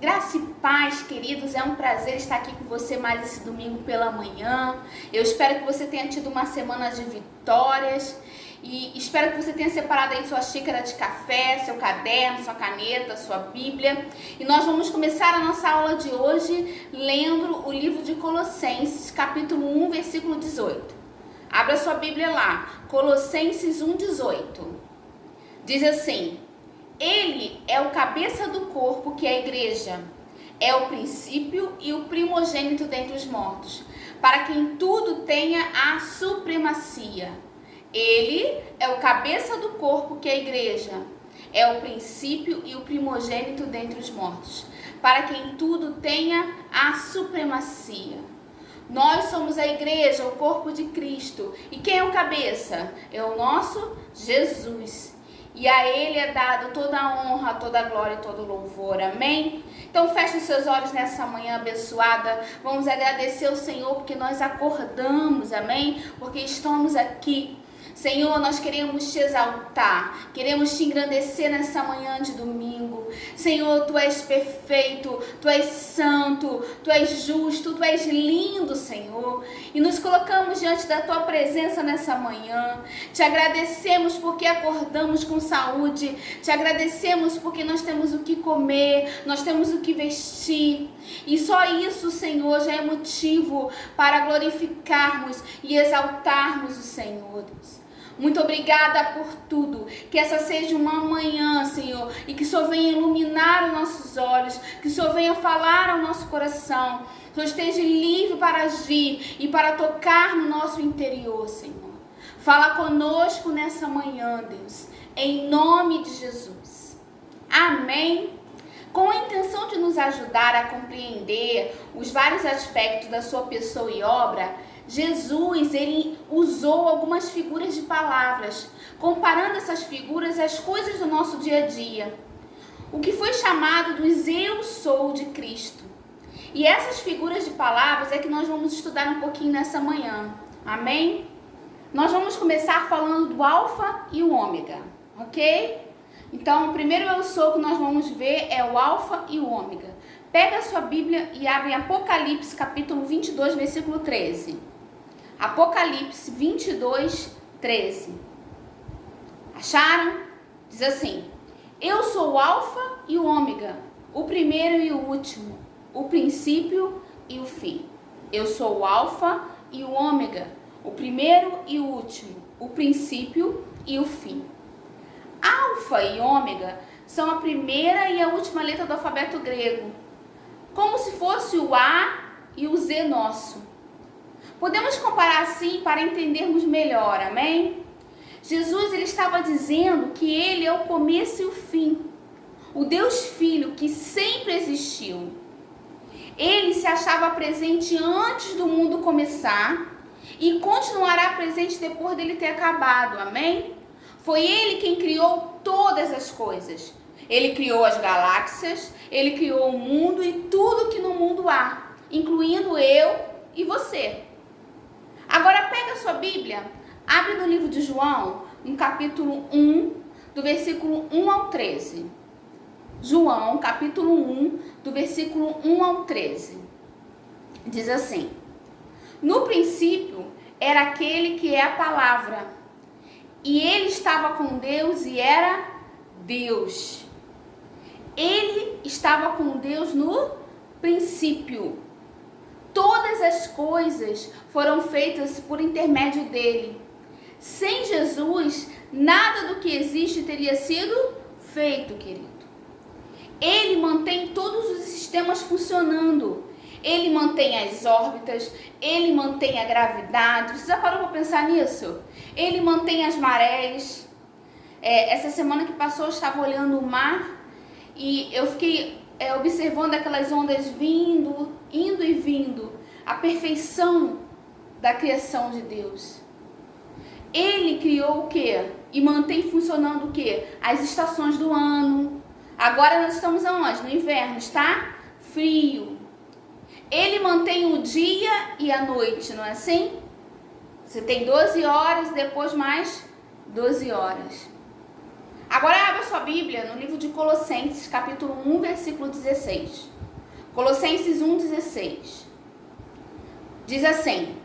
Graça e paz, queridos, é um prazer estar aqui com você mais esse domingo pela manhã. Eu espero que você tenha tido uma semana de vitórias e espero que você tenha separado aí sua xícara de café, seu caderno, sua caneta, sua Bíblia. E nós vamos começar a nossa aula de hoje lendo o livro de Colossenses, capítulo 1, versículo 18. Abra sua Bíblia lá, Colossenses 1:18. Diz assim: Ele é o cabeça do corpo, que é a igreja. É o princípio e o primogênito dentre os mortos, para quem tudo tenha a supremacia. Ele é o cabeça do corpo, que é a igreja. É o princípio e o primogênito dentre os mortos, para quem tudo tenha a supremacia. Nós somos a igreja, o corpo de Cristo. E quem é o cabeça? É o nosso Jesus. E a Ele é dado toda a honra, toda a glória e todo o louvor. Amém? Então feche os seus olhos nessa manhã abençoada. Vamos agradecer ao Senhor porque nós acordamos. Amém? Porque estamos aqui. Senhor, nós queremos te exaltar, queremos te engrandecer nessa manhã de domingo. Senhor, Tu és perfeito, Tu és santo, Tu és justo, Tu és lindo, Senhor. E nos colocamos diante da Tua presença nessa manhã. Te agradecemos porque acordamos com saúde. Te agradecemos porque nós temos o que comer, nós temos o que vestir. E só isso, Senhor, já é motivo para glorificarmos e exaltarmos o Senhor, Deus. Muito obrigada por tudo. Que essa seja uma manhã, Senhor, e que o Senhor venha iluminar os nossos olhos, que o Senhor venha falar ao nosso coração, que o Senhor esteja livre para agir e para tocar no nosso interior, Senhor. Fala conosco nessa manhã, Deus, em nome de Jesus. Amém. Com a intenção de nos ajudar a compreender os vários aspectos da sua pessoa e obra, Jesus, ele usou algumas figuras de palavras, comparando essas figuras às coisas do nosso dia a dia. O que foi chamado dos eu sou de Cristo. E essas figuras de palavras é que nós vamos estudar um pouquinho nessa manhã. Amém? Nós vamos começar falando do alfa e o ômega, ok? Então, o primeiro eu sou que nós vamos ver é o alfa e o ômega. Pega a sua Bíblia e abre em Apocalipse, capítulo 22, versículo 13. Apocalipse 22, 13. Acharam? Diz assim: Eu sou o alfa e o ômega, o primeiro e o último, o princípio e o fim. Eu sou o alfa e o ômega, o primeiro e o último, o princípio e o fim. Alfa e ômega são a primeira e a última letra do alfabeto grego, como se fosse o A e o Z nosso. Podemos comparar assim para entendermos melhor, amém? Jesus, ele estava dizendo que ele é o começo e o fim, o Deus Filho que sempre existiu. Ele se achava presente antes do mundo começar e continuará presente depois dele ter acabado, amém? Foi ele quem criou todas as coisas. Ele criou as galáxias, ele criou o mundo e tudo que no mundo há, incluindo eu e você. Agora pega a sua Bíblia, abre no livro de João, no capítulo 1, do versículo 1 ao 13. João, capítulo 1, do versículo 1 ao 13. Diz assim: No princípio era aquele que é a palavra, e ele estava com Deus e era Deus. Ele estava com Deus no princípio. Todas as coisas foram feitas por intermédio dele. Sem Jesus, nada do que existe teria sido feito, querido. Ele mantém todos os sistemas funcionando. Ele mantém as órbitas, ele mantém a gravidade. Você já parou para pensar nisso? Ele mantém as marés. Essa semana que passou, eu estava olhando o mar e eu fiquei observando aquelas ondas vindo, indo e vindo, a perfeição da criação de Deus. Ele criou o quê? E mantém funcionando o quê? As estações do ano. Agora nós estamos aonde? No inverno, está frio. Ele mantém o dia e a noite, não é assim? Você tem 12 horas, depois mais 12 horas. Agora abra sua Bíblia no livro de Colossenses, capítulo 1, versículo 16. Colossenses 1,16. Diz assim: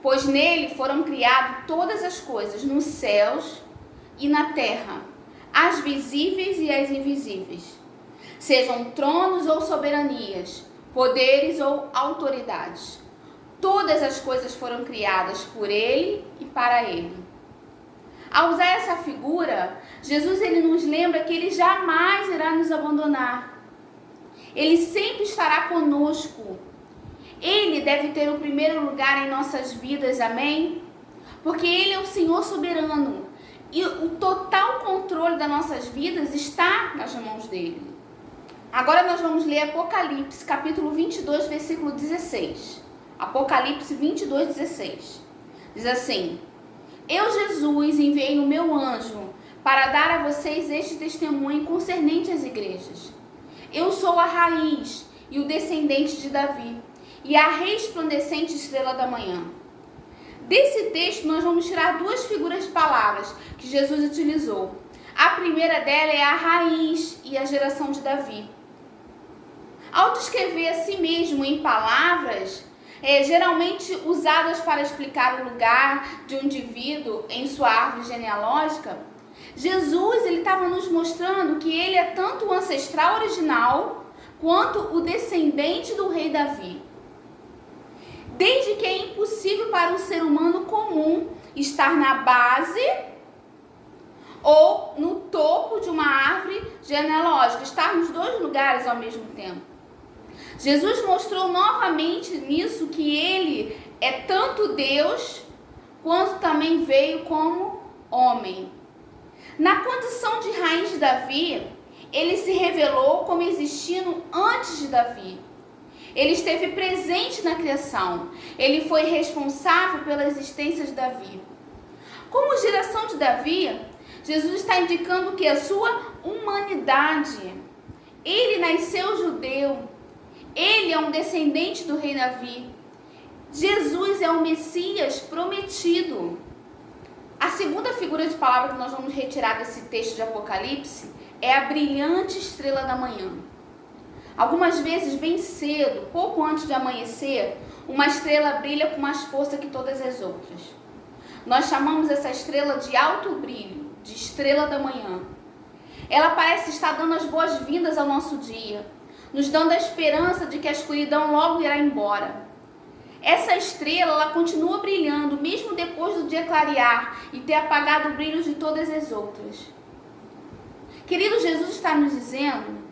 pois nele foram criadas todas as coisas nos céus e na terra, as visíveis e as invisíveis, sejam tronos ou soberanias, poderes ou autoridades. Todas as coisas foram criadas por ele e para ele. Ao usar essa figura, Jesus ele nos lembra que ele jamais irá nos abandonar. Ele sempre estará conosco. Ele deve ter o primeiro lugar em nossas vidas, amém? Porque ele é o Senhor soberano e o total controle das nossas vidas está nas mãos dele. Agora nós vamos ler Apocalipse, capítulo 22, versículo 16. Apocalipse 22, 16. Diz assim: eu, Jesus, enviei o meu anjo para dar a vocês este testemunho concernente às igrejas. Eu sou a raiz e o descendente de Davi, e a resplandecente estrela da manhã. Desse texto nós vamos tirar duas figuras de palavras que Jesus utilizou. A primeira dela é a raiz e a geração de Davi. Ao descrever a si mesmo em palavras, geralmente usadas para explicar o lugar de um indivíduo em sua árvore genealógica, Jesus ele estava nos mostrando que ele é tanto o ancestral original quanto o descendente do rei Davi. Desde que é impossível para um ser humano comum estar na base ou no topo de uma árvore genealógica, estar nos dois lugares ao mesmo tempo. Jesus mostrou novamente nisso que ele é tanto Deus, quanto também veio como homem. Na condição de raiz de Davi, ele se revelou como existindo antes de Davi. Ele esteve presente na criação. Ele foi responsável pela existência de Davi. Como geração de Davi, Jesus está indicando que a sua humanidade. Ele nasceu judeu. Ele é um descendente do rei Davi. Jesus é o Messias prometido. A segunda figura de palavra que nós vamos retirar desse texto de Apocalipse é a brilhante estrela da manhã. Algumas vezes, bem cedo, pouco antes de amanhecer, uma estrela brilha com mais força que todas as outras. Nós chamamos essa estrela de alto brilho, de estrela da manhã. Ela parece estar dando as boas-vindas ao nosso dia, nos dando a esperança de que a escuridão logo irá embora. Essa estrela, ela continua brilhando, mesmo depois do dia clarear e ter apagado o brilho de todas as outras. Querido, Jesus está nos dizendo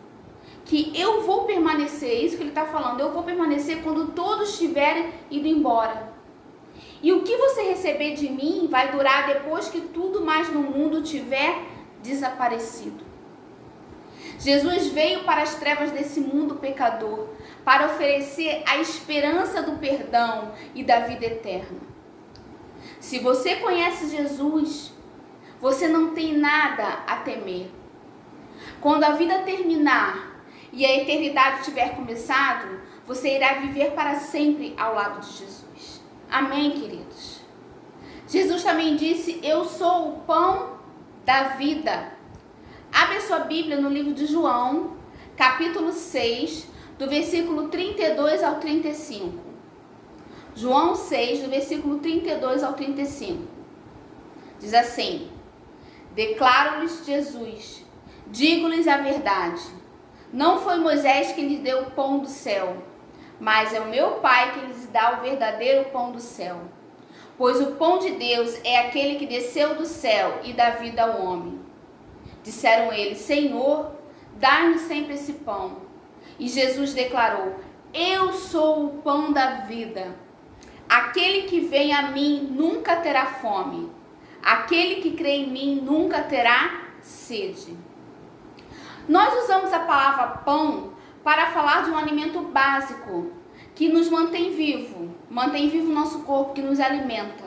que eu vou permanecer, é isso que ele está falando, eu vou permanecer quando todos tiverem ido embora. E o que você receber de mim vai durar depois que tudo mais no mundo tiver desaparecido. Jesus veio para as trevas desse mundo pecador, para oferecer a esperança do perdão e da vida eterna. Se você conhece Jesus, você não tem nada a temer. Quando a vida terminar e a eternidade tiver começado, você irá viver para sempre ao lado de Jesus. Amém, queridos? Jesus também disse: eu sou o pão da vida. Abre a sua Bíblia no livro de João, capítulo 6, do versículo 32 ao 35. João 6, do versículo 32 ao 35. Diz assim: declaro-lhes Jesus, digo-lhes a verdade. Não foi Moisés que lhes deu o pão do céu, mas é o meu Pai que lhes dá o verdadeiro pão do céu. Pois o pão de Deus é aquele que desceu do céu e dá vida ao homem. Disseram eles: Senhor, dai-nos sempre esse pão. E Jesus declarou: eu sou o pão da vida. Aquele que vem a mim nunca terá fome. Aquele que crê em mim nunca terá sede. Nós usamos a palavra pão para falar de um alimento básico que nos mantém vivo o nosso corpo, que nos alimenta.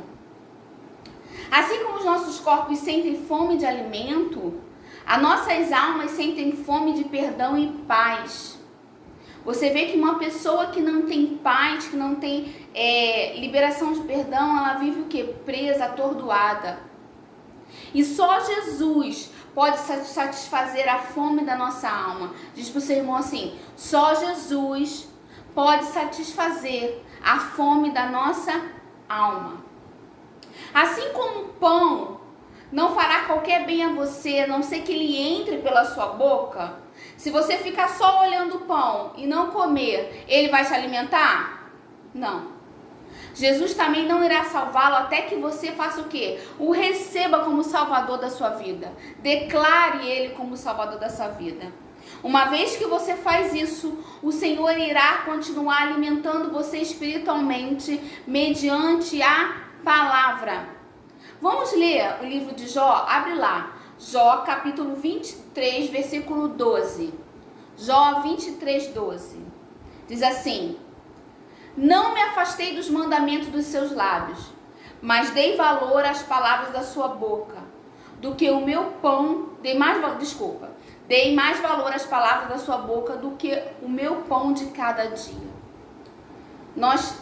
Assim como os nossos corpos sentem fome de alimento, as nossas almas sentem fome de perdão e paz. Você vê que uma pessoa que não tem paz, que não tem liberação de perdão, ela vive o quê? Presa, atordoada. E só Jesus pode satisfazer a fome da nossa alma. Diz para o seu irmão assim: só Jesus pode satisfazer a fome da nossa alma. Assim como o pão não fará qualquer bem a você, a não ser que ele entre pela sua boca, se você ficar só olhando o pão e não comer, ele vai te alimentar? Não. Jesus também não irá salvá-lo até que você faça o quê? O receba como Salvador da sua vida. Declare ele como Salvador da sua vida. Uma vez que você faz isso, o Senhor irá continuar alimentando você espiritualmente mediante a palavra. Vamos ler o livro de Jó? Abre lá. Jó, capítulo 23, versículo 12. Jó 23, 12. Diz assim: não me afastei dos mandamentos dos seus lábios, mas dei valor às palavras da sua boca, do que o meu pão, dei mais valor às palavras da sua boca do que o meu pão de cada dia.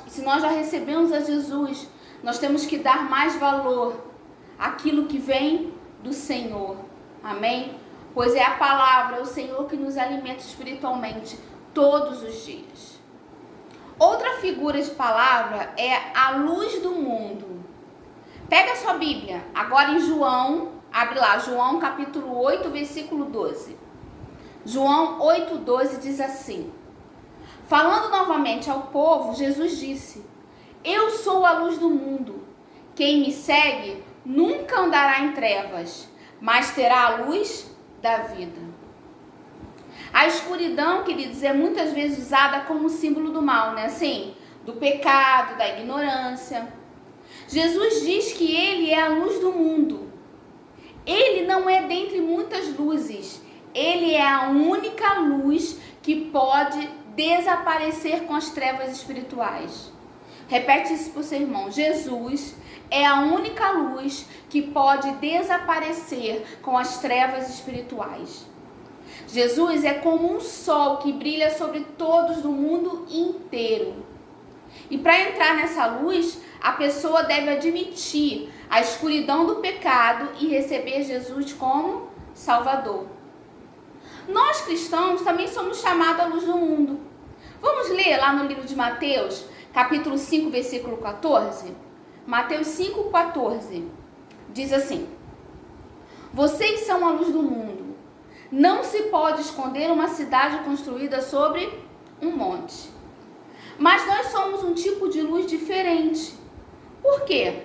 Se nós já recebemos a Jesus, nós temos que dar mais valor àquilo que vem do Senhor. Amém? Pois é a palavra, é o Senhor que nos alimenta espiritualmente todos os dias. Outra figura de palavra é a luz do mundo. Pega a sua Bíblia, agora em João, abre lá, João capítulo 8, versículo 12. João 8, 12 diz assim: falando novamente ao povo, Jesus disse: eu sou a luz do mundo. Quem me segue nunca andará em trevas, mas terá a luz da vida. A escuridão, queridos, é muitas vezes usada como símbolo do mal, né? Assim, do pecado, da ignorância. Jesus diz que ele é a luz do mundo. Ele não é dentre muitas luzes. Ele é a única luz que pode desaparecer com as trevas espirituais. Repete isso para o seu irmão. Jesus é a única luz que pode desaparecer com as trevas espirituais. Jesus é como um sol que brilha sobre todos do mundo inteiro. E para entrar nessa luz, a pessoa deve admitir a escuridão do pecado e receber Jesus como Salvador. Nós cristãos também somos chamados à luz do mundo. Vamos ler lá no livro de Mateus, capítulo 5, versículo 14? Mateus 5, 14. Diz assim: vocês são a luz do mundo. Não se pode esconder uma cidade construída sobre um monte. Mas nós somos um tipo de luz diferente. Por quê?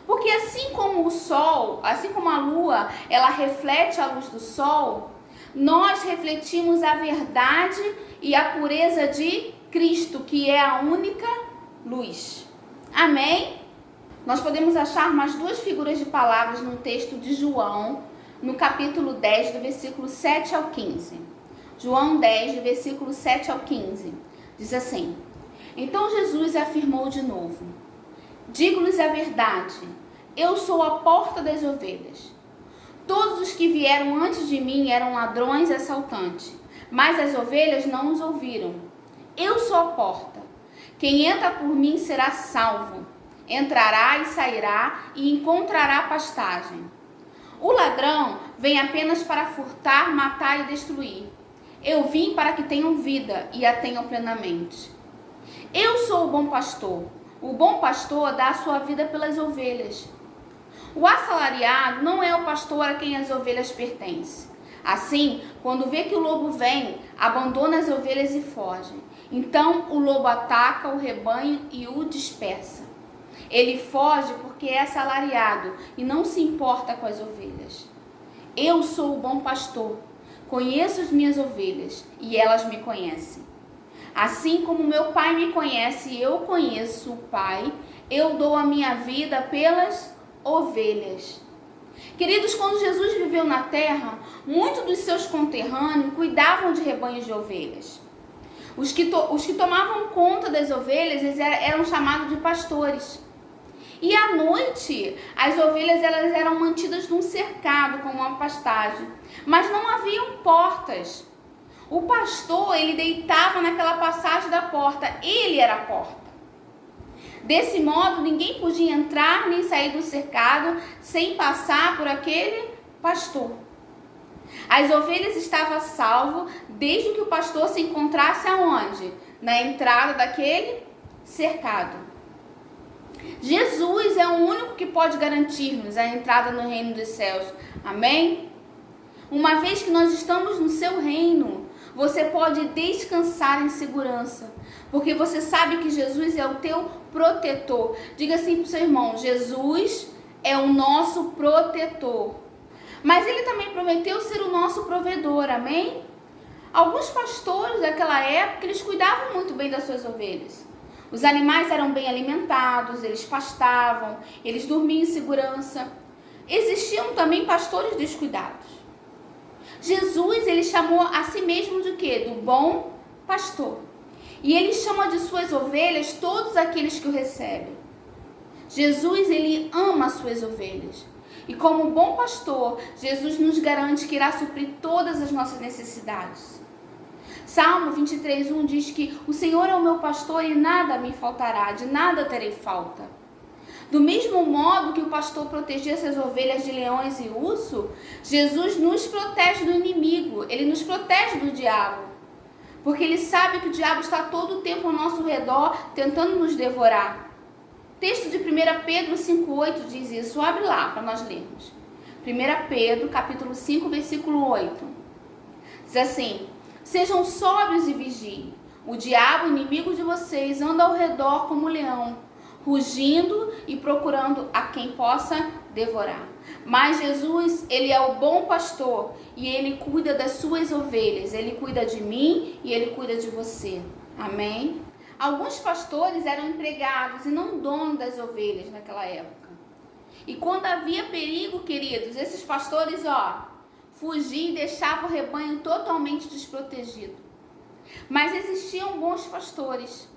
Porque assim como o sol, assim como a lua, ela reflete a luz do sol, nós refletimos a verdade e a pureza de Cristo, que é a única luz. Amém? Nós podemos achar mais duas figuras de palavras no texto de João, no capítulo 10, do versículo 7 ao 15. João 10, do versículo 7 ao 15. Diz assim: então Jesus afirmou de novo: digo-lhes a verdade, eu sou a porta das ovelhas. Todos os que vieram antes de mim eram ladrões e assaltantes, mas as ovelhas não os ouviram. Eu sou a porta. Quem entra por mim será salvo. Entrará e sairá e encontrará pastagem. O ladrão vem apenas para furtar, matar e destruir. Eu vim para que tenham vida e a tenham plenamente. Eu sou o bom pastor. O bom pastor dá a sua vida pelas ovelhas. O assalariado não é o pastor a quem as ovelhas pertencem. Assim, quando vê que o lobo vem, abandona as ovelhas e foge. Então o lobo ataca o rebanho e o dispersa. Ele foge porque é assalariado e não se importa com as ovelhas. Eu sou o bom pastor, conheço as minhas ovelhas e elas me conhecem. Assim como meu Pai me conhece e eu conheço o Pai, eu dou a minha vida pelas ovelhas. Queridos, quando Jesus viveu na terra, muitos dos seus conterrâneos cuidavam de rebanhos de ovelhas. Os que tomavam conta das ovelhas eram chamados de pastores. E à noite, as ovelhas eram mantidas num cercado, como uma pastagem. Mas não haviam portas. O pastor, ele deitava naquela passagem da porta. Ele era a porta. Desse modo, ninguém podia entrar nem sair do cercado sem passar por aquele pastor. As ovelhas estavam a salvo desde que o pastor se encontrasse aonde? Na entrada daquele cercado. Jesus é o único que pode garantir-nos a entrada no reino dos céus. Amém? Uma vez que nós estamos no seu reino, você pode descansar em segurança, porque você sabe que Jesus é o teu protetor. Diga assim para o seu irmão: Jesus é o nosso protetor. Mas ele também prometeu ser o nosso provedor, amém? Alguns pastores daquela época, eles cuidavam muito bem das suas ovelhas. Os animais eram bem alimentados, eles pastavam, eles dormiam em segurança. Existiam também pastores descuidados. Jesus, ele chamou a si mesmo de quê? Do bom pastor. E ele chama de suas ovelhas todos aqueles que o recebem. Jesus, ele ama as suas ovelhas. E como bom pastor, Jesus nos garante que irá suprir todas as nossas necessidades. Salmo 23:1 diz que o Senhor é o meu pastor e nada me faltará, de nada terei falta. Do mesmo modo que o pastor protegia suas ovelhas de leões e urso, Jesus nos protege do inimigo, ele nos protege do diabo. Porque ele sabe que o diabo está todo o tempo ao nosso redor, tentando nos devorar. O texto de 1 Pedro 5:8 diz isso. Abre lá para nós lermos. 1 Pedro, capítulo 5, versículo 8. Diz assim: sejam sóbrios e vigiem. O diabo, inimigo de vocês, anda ao redor como leão, rugindo e procurando a quem possa devorar. Mas Jesus, ele é o bom pastor e ele cuida das suas ovelhas. Ele cuida de mim e ele cuida de você. Amém? Alguns pastores eram empregados e não donos das ovelhas naquela época. E quando havia perigo, queridos, esses pastores, fugiam e deixavam o rebanho totalmente desprotegido. Mas existiam bons pastores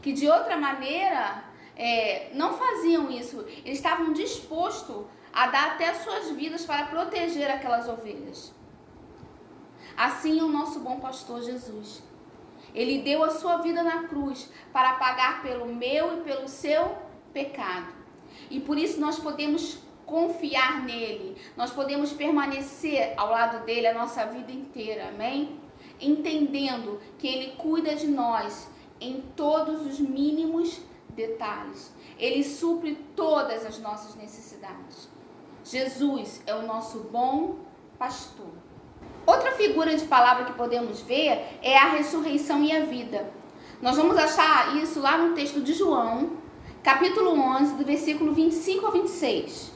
que de outra maneira não faziam isso. Eles estavam dispostos a dar até suas vidas para proteger aquelas ovelhas. Assim é o nosso bom pastor Jesus. Ele deu a sua vida na cruz para pagar pelo meu e pelo seu pecado. E por isso nós podemos confiar nele. Nós podemos permanecer ao lado dele a nossa vida inteira. Amém? Entendendo que ele cuida de nós em todos os mínimos detalhes. Ele supre todas as nossas necessidades. Jesus é o nosso bom pastor. Outra figura de palavra que podemos ver é a ressurreição e a vida. Nós vamos achar isso lá no texto de João, capítulo 11, do versículo 25 ao 26.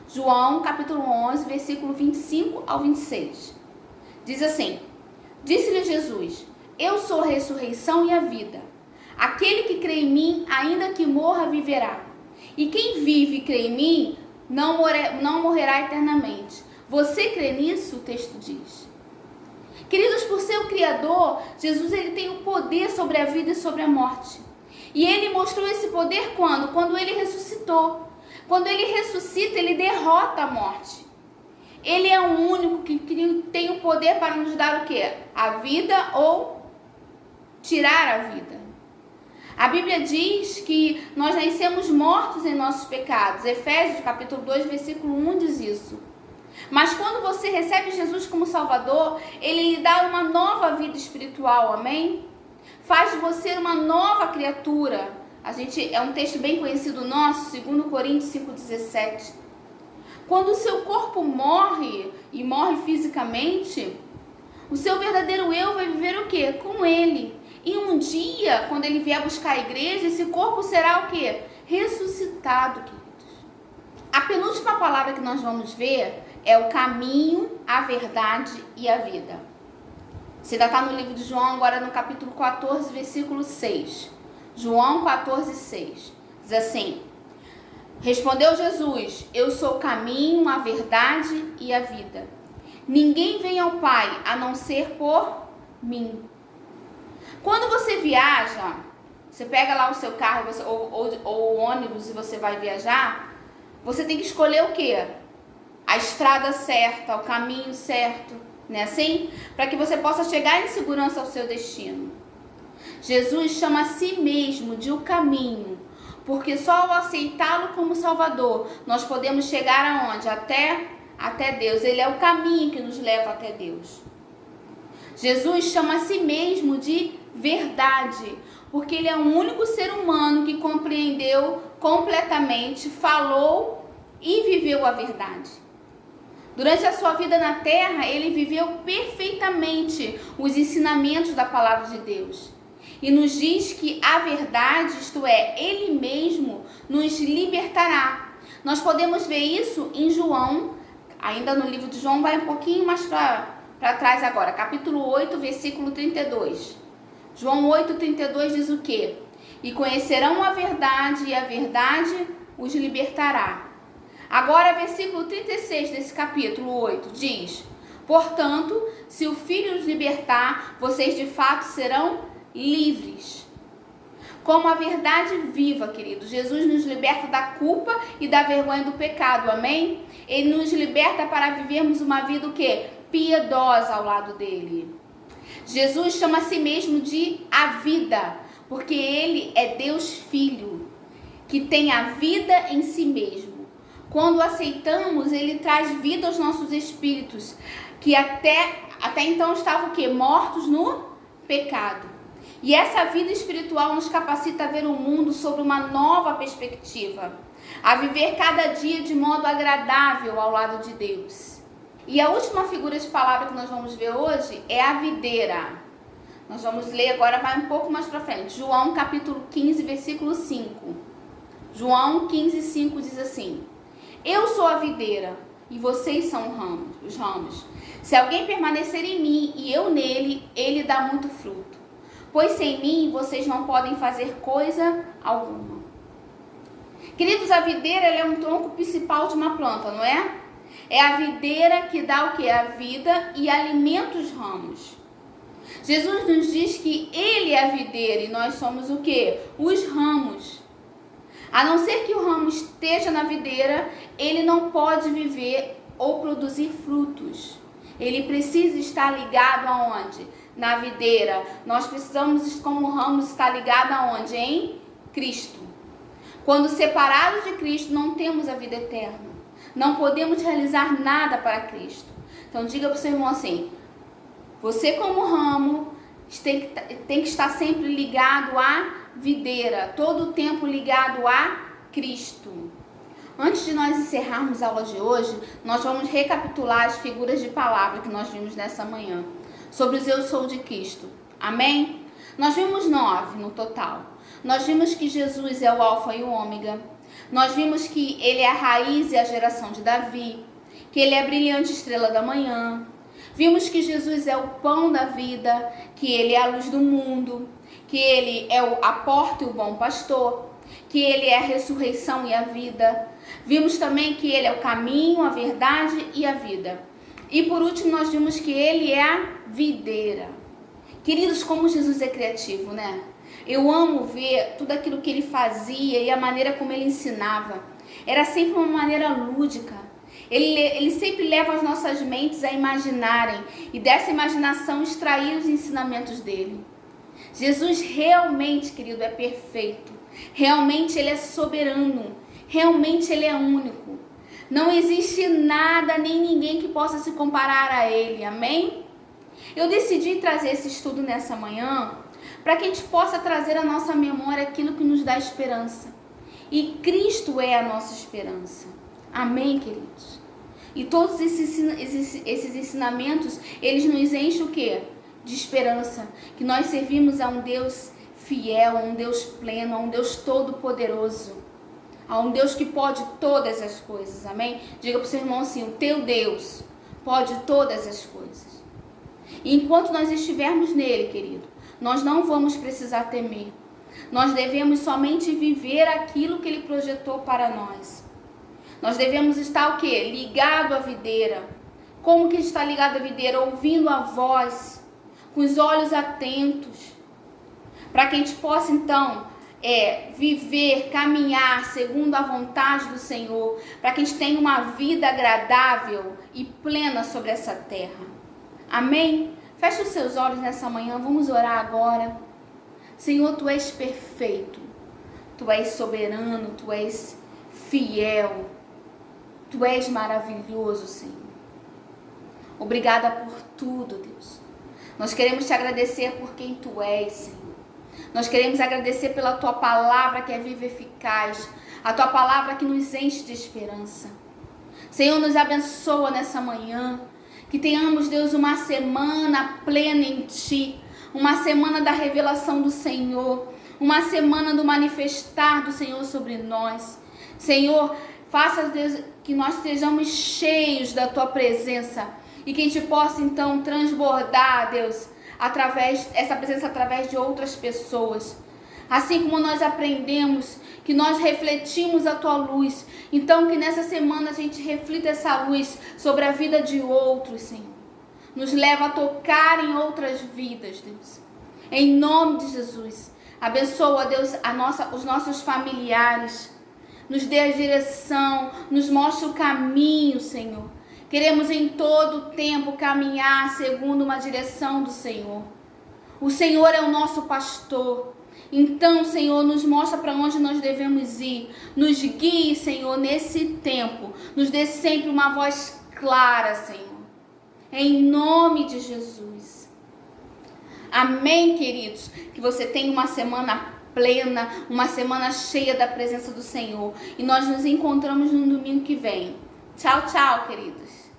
João, capítulo 11, versículo 25 ao 26. Diz assim: disse-lhe Jesus: eu sou a ressurreição e a vida. Aquele que crê em mim, ainda que morra, viverá. E quem vive e crê em mim, não morrerá eternamente. Você crê nisso? O texto diz. Queridos, por ser o Criador, Jesus ele tem o poder sobre a vida e sobre a morte. E ele mostrou esse poder quando? Quando ele ressuscitou. Quando ele ressuscita, ele derrota a morte. Ele é o único que tem o poder para nos dar o quê? A vida ou tirar a vida. A Bíblia diz que nós nascemos mortos em nossos pecados. Efésios capítulo 2, versículo 1 diz isso. Mas quando você recebe Jesus como Salvador, ele lhe dá uma nova vida espiritual, amém? Faz de você uma nova criatura. É um texto bem conhecido nosso, 2 Coríntios 5,17. Quando o seu corpo morre, e morre fisicamente, o seu verdadeiro eu vai viver o quê? Com ele. E um dia, quando ele vier buscar a igreja, esse corpo será o quê? Ressuscitado, queridos. A penúltima palavra que nós vamos ver é o caminho, a verdade e a vida. Você ainda está no livro de João, agora no capítulo 14, versículo 6. João 14, 6. Diz assim: respondeu Jesus: eu sou o caminho, a verdade e a vida. Ninguém vem ao Pai a não ser por mim. Quando você viaja, você pega lá o seu carro ou o ônibus e você vai viajar, você tem que escolher o quê? A estrada certa, o caminho certo, não é assim? Para que você possa chegar em segurança ao seu destino. Jesus chama a si mesmo de o caminho, porque só ao aceitá-lo como Salvador, nós podemos chegar aonde? Até até Deus. Ele é o caminho que nos leva até Deus. Jesus chama a si mesmo de verdade, porque ele é o único ser humano que compreendeu completamente, falou e viveu a verdade. Durante a sua vida na terra, ele viveu perfeitamente os ensinamentos da palavra de Deus. E nos diz que a verdade, isto é, ele mesmo, nos libertará. Nós podemos ver isso em João, ainda no livro de João, vai um pouquinho mais para trás agora, capítulo 8, versículo 32. João 8, 32 diz o quê? E conhecerão a verdade, e a verdade os libertará. Agora, versículo 36 desse capítulo 8 diz: portanto, se o Filho os libertar, vocês de fato serão livres. Como a verdade viva, querido, Jesus nos liberta da culpa e da vergonha do pecado, amém? Ele nos liberta para vivermos uma vida o quê? Piedosa ao lado dele. Jesus chama a si mesmo de a vida, porque ele é Deus Filho, que tem a vida em si mesmo. Quando aceitamos, ele traz vida aos nossos espíritos, que até então estavam o quê? Mortos no pecado. E essa vida espiritual nos capacita a ver o mundo sob uma nova perspectiva, a viver cada dia de modo agradável ao lado de Deus. E a última figura de palavra que nós vamos ver hoje é a videira. Nós vamos ler agora, vai um pouco mais para frente. João capítulo 15, versículo 5. João 15, 5 diz assim: eu sou a videira e vocês são os ramos. Se alguém permanecer em mim e eu nele, ele dá muito fruto. Pois sem mim vocês não podem fazer coisa alguma. Queridos, a videira ela é um tronco principal de uma planta, não é? É a videira que dá o quê? A vida e alimenta os ramos. Jesus nos diz que ele é a videira e nós somos o quê? Os ramos. A não ser que o ramo esteja na videira, ele não pode viver ou produzir frutos. Ele precisa estar ligado aonde? Na videira. Nós precisamos, como ramos, estar ligado aonde? Em Cristo. Quando separados de Cristo, não temos a vida eterna. Não podemos realizar nada para Cristo. Então diga para o seu irmão assim: você como ramo tem que estar sempre ligado à videira, todo o tempo ligado a Cristo. Antes de nós encerrarmos a aula de hoje, nós vamos recapitular as figuras de palavra que nós vimos nessa manhã, sobre os eu sou de Cristo. Amém? Nós vimos 9 no total. Nós vimos que Jesus é o alfa e o ômega. Nós vimos que ele é a raiz e a geração de Davi, que ele é a brilhante estrela da manhã. Vimos que Jesus é o pão da vida, que ele é a luz do mundo, que ele é a porta e o bom pastor, que ele é a ressurreição e a vida. Vimos também que ele é o caminho, a verdade e a vida. E por último nós vimos que ele é a videira. Queridos, como Jesus é criativo, né? Eu amo ver tudo aquilo que ele fazia e a maneira como ele ensinava. Era sempre uma maneira lúdica. Ele sempre leva as nossas mentes a imaginarem e dessa imaginação extrair os ensinamentos dele. Jesus realmente, querido, é perfeito. Realmente ele é soberano. Realmente ele é único. Não existe nada nem ninguém que possa se comparar a ele. Amém? Eu decidi trazer esse estudo nessa manhã para que a gente possa trazer à nossa memória aquilo que nos dá esperança. E Cristo é a nossa esperança. Amém, queridos? E todos esses ensinamentos, eles nos enchem o quê? De esperança. Que nós servimos a um Deus fiel, a um Deus pleno, a um Deus todo-poderoso. A um Deus que pode todas as coisas. Amém? Diga para o seu irmão assim: o teu Deus pode todas as coisas. E enquanto nós estivermos nele, querido, nós não vamos precisar temer. Nós devemos somente viver aquilo que ele projetou para nós. Nós devemos estar o quê? Ligado à videira. Como que está ligado à videira? Ouvindo a voz, com os olhos atentos, para que a gente possa então viver, caminhar segundo a vontade do Senhor, para que a gente tenha uma vida agradável e plena sobre essa terra. Amém? Feche os seus olhos nessa manhã, vamos orar agora. Senhor, Tu és perfeito, Tu és soberano, Tu és fiel. Tu és maravilhoso, Senhor. Obrigada por tudo, Deus. Nós queremos te agradecer por quem Tu és, Senhor. Nós queremos agradecer pela Tua palavra que é viva e eficaz, a Tua palavra que nos enche de esperança. Senhor, nos abençoa nessa manhã, que tenhamos, Deus, uma semana plena em Ti, uma semana da revelação do Senhor, uma semana do manifestar do Senhor sobre nós. Senhor, faça, Deus, que nós sejamos cheios da Tua presença e que a gente possa, então, transbordar, Deus, essa presença através de outras pessoas. Assim como nós aprendemos, que nós refletimos a Tua luz, então que nessa semana a gente reflita essa luz sobre a vida de outros, Senhor. Nos leva a tocar em outras vidas, Deus. Em nome de Jesus. Abençoa, Deus, os nossos familiares. Nos dê a direção, nos mostre o caminho, Senhor. Queremos em todo o tempo caminhar segundo uma direção do Senhor. O Senhor é o nosso pastor. Então, Senhor, nos mostra para onde nós devemos ir. Nos guie, Senhor, nesse tempo. Nos dê sempre uma voz clara, Senhor. Em nome de Jesus. Amém, queridos? Que você tenha uma semana plena, uma semana cheia da presença do Senhor. E nós nos encontramos no domingo que vem. Tchau, tchau, queridos.